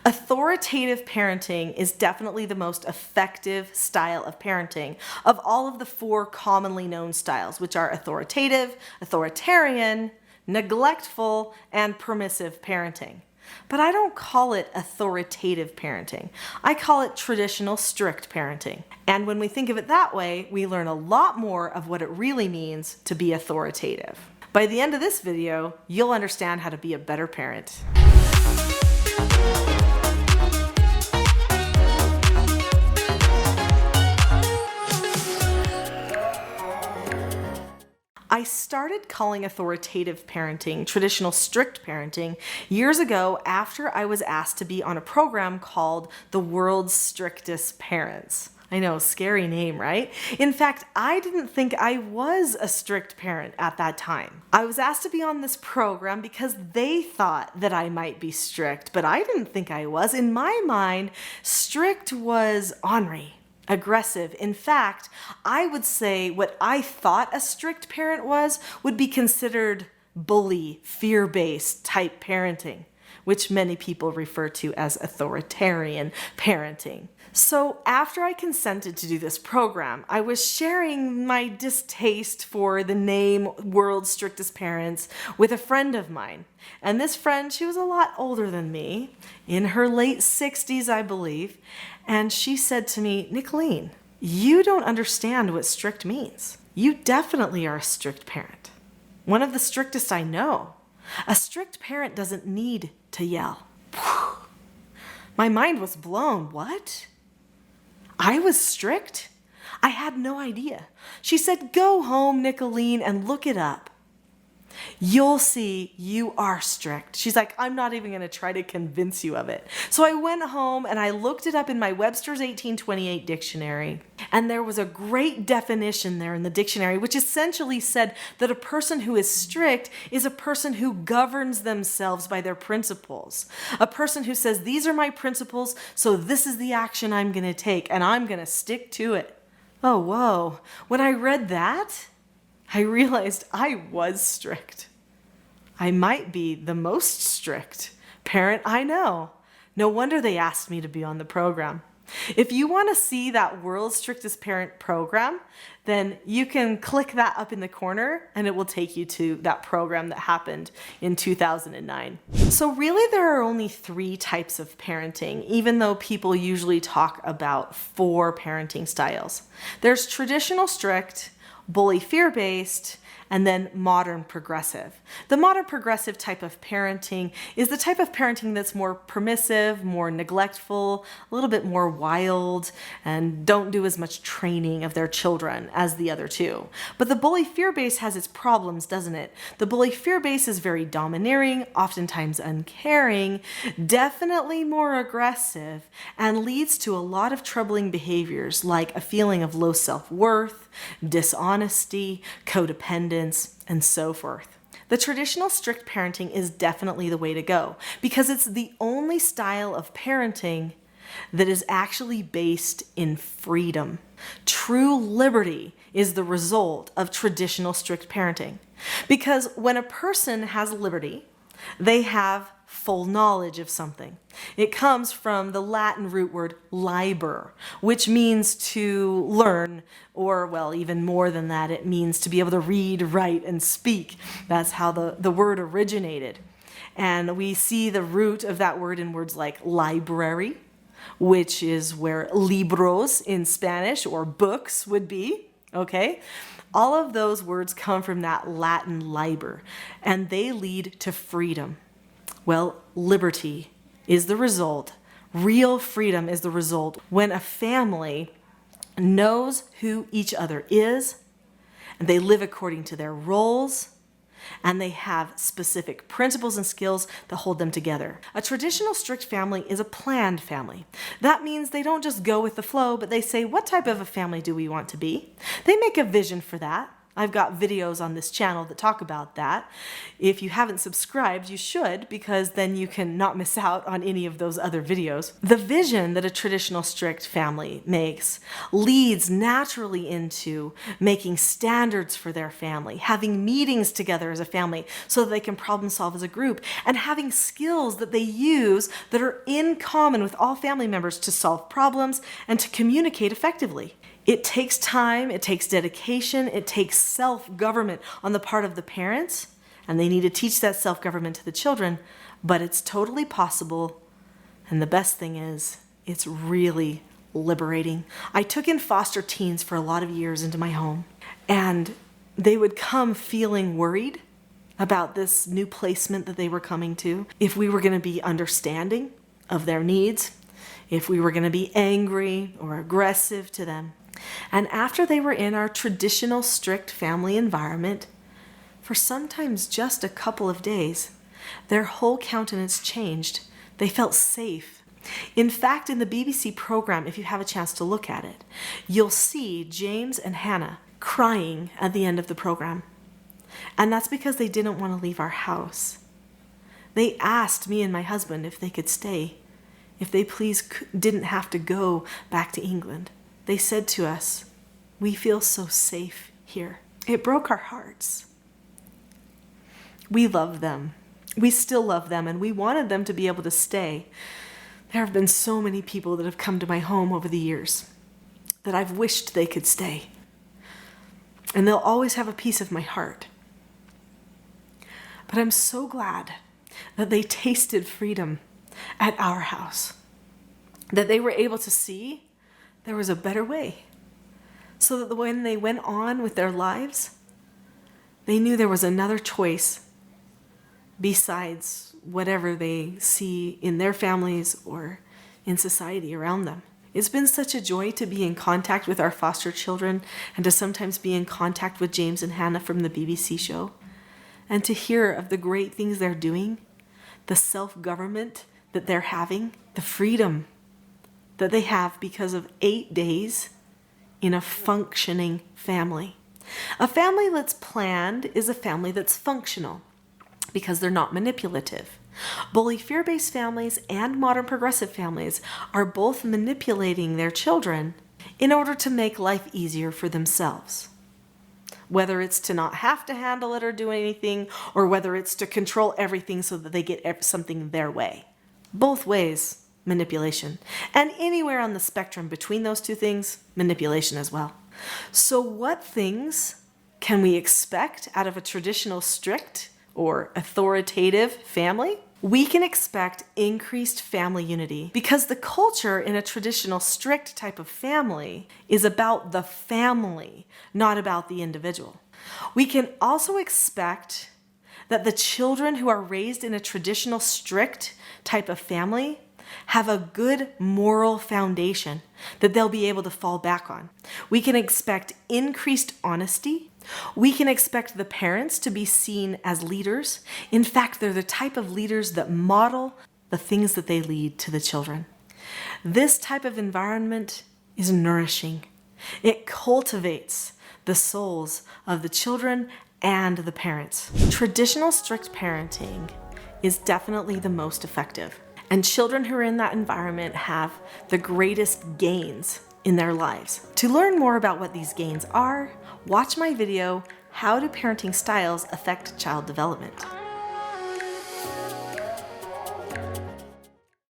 Authoritative parenting is definitely the most effective style of parenting of all of the 4 commonly known styles, which are authoritative, authoritarian, neglectful, and permissive parenting. But I don't call it authoritative parenting. I call it traditional strict parenting. And when we think of it that way, we learn a lot more of what it really means to be authoritative. By the end of this video, you'll understand how to be a better parent. I started calling authoritative parenting traditional strict parenting years ago after I was asked to be on a program called The World's Strictest Parents. I know, scary name, right? In fact, I didn't think I was a strict parent at that time. I was asked to be on this program because they thought that I might be strict, but I didn't think I was. In my mind, strict was ornery, aggressive. In fact, I would say what I thought a strict parent was would be considered bully, fear-based type parenting, which many people refer to as authoritarian parenting. So after I consented to do this program, I was sharing my distaste for the name World's Strictest Parents with a friend of mine. And this friend, she was a lot older than me, in her late 60s, I believe. And she said to me, "Nicholeen, you don't understand what strict means. You definitely are a strict parent. One of the strictest I know. A strict parent doesn't need to yell." My mind was blown. What? I was strict? I had no idea. She said, "Go home, Nicholeen, and look it up. You'll see you are strict." She's like, "I'm not even going to try to convince you of it." So I went home and I looked it up in my Webster's 1828 dictionary. And there was a great definition there in the dictionary, which essentially said that a person who is strict is a person who governs themselves by their principles. A person who says, "These are my principles, so this is the action I'm going to take, and I'm going to stick to it." Oh, whoa. When I read that, I realized I was strict. I might be the most strict parent I know. No wonder they asked me to be on the program. If you want to see that World's Strictest Parent program, then you can click that up in the corner and it will take you to that program that happened in 2009. So really there are only 3 types of parenting, even though people usually talk about 4 parenting styles. There's traditional strict, bully fear-based, and then modern progressive. The modern progressive type of parenting is the type of parenting that's more permissive, more neglectful, a little bit more wild, and don't do as much training of their children as the other 2. But the bully fear-based has its problems, doesn't it? The bully fear-based is very domineering, oftentimes uncaring, definitely more aggressive, and leads to a lot of troubling behaviors like a feeling of low self-worth, dishonesty, codependence, and so forth. The traditional strict parenting is definitely the way to go because it's the only style of parenting that is actually based in freedom. True liberty is the result of traditional strict parenting because when a person has liberty, they have full knowledge of something. It comes from the Latin root word liber, which means to learn, or well, even more than that, it means to be able to read, write, and speak. That's how the word originated. And we see the root of that word in words like library, which is where libros in Spanish, or books, would be, okay? All of those words come from that Latin liber, and they lead to freedom. Well, liberty is the result. Real freedom is the result when a family knows who each other is, and they live according to their roles, and they have specific principles and skills that hold them together. A traditional strict family is a planned family. That means they don't just go with the flow, but they say, what type of a family do we want to be? They make a vision for that, I've got videos on this channel that talk about that. If you haven't subscribed, you should, because then you can not miss out on any of those other videos. The vision that a traditional strict family makes leads naturally into making standards for their family, having meetings together as a family so that they can problem solve as a group, and having skills that they use that are in common with all family members to solve problems and to communicate effectively. It takes time, it takes dedication, it takes self-government on the part of the parents, and they need to teach that self-government to the children, but it's totally possible, and the best thing is, it's really liberating. I took in foster teens for a lot of years into my home, and they would come feeling worried about this new placement that they were coming to, if we were going to be understanding of their needs, if we were going to be angry or aggressive to them. And after they were in our traditional strict family environment, for sometimes just a couple of days, their whole countenance changed. They felt safe. In fact, in the BBC program, if you have a chance to look at it, you'll see James and Hannah crying at the end of the program. And that's because they didn't want to leave our house. They asked me and my husband if they could stay, if they please didn't have to go back to England. They said to us, "We feel so safe here." It broke our hearts. We love them. We still love them, and we wanted them to be able to stay. There have been so many people that have come to my home over the years that I've wished they could stay. And they'll always have a piece of my heart. But I'm so glad that they tasted freedom at our house, that they were able to see there was a better way, so that when they went on with their lives, they knew there was another choice besides whatever they see in their families or in society around them. It's been such a joy to be in contact with our foster children and to sometimes be in contact with James and Hannah from the BBC show, and to hear of the great things they're doing, the self-government that they're having, the freedom that they have because of 8 days in a functioning family. A family that's planned is a family that's functional because they're not manipulative. Bully fear-based families and modern progressive families are both manipulating their children in order to make life easier for themselves. Whether it's to not have to handle it or do anything, or whether it's to control everything so that they get something their way. Both ways, manipulation. And anywhere on the spectrum between those two things, manipulation as well. So what things can we expect out of a traditional strict or authoritative family? We can expect increased family unity because the culture in a traditional strict type of family is about the family, not about the individual. We can also expect that the children who are raised in a traditional strict type of family have a good moral foundation that they'll be able to fall back on. We can expect increased honesty. We can expect the parents to be seen as leaders. In fact, they're the type of leaders that model the things that they lead to the children. This type of environment is nourishing. It cultivates the souls of the children and the parents. Traditional strict parenting is definitely the most effective. And children who are in that environment have the greatest gains in their lives. To learn more about what these gains are, watch my video, How Do Parenting Styles Affect Child Development?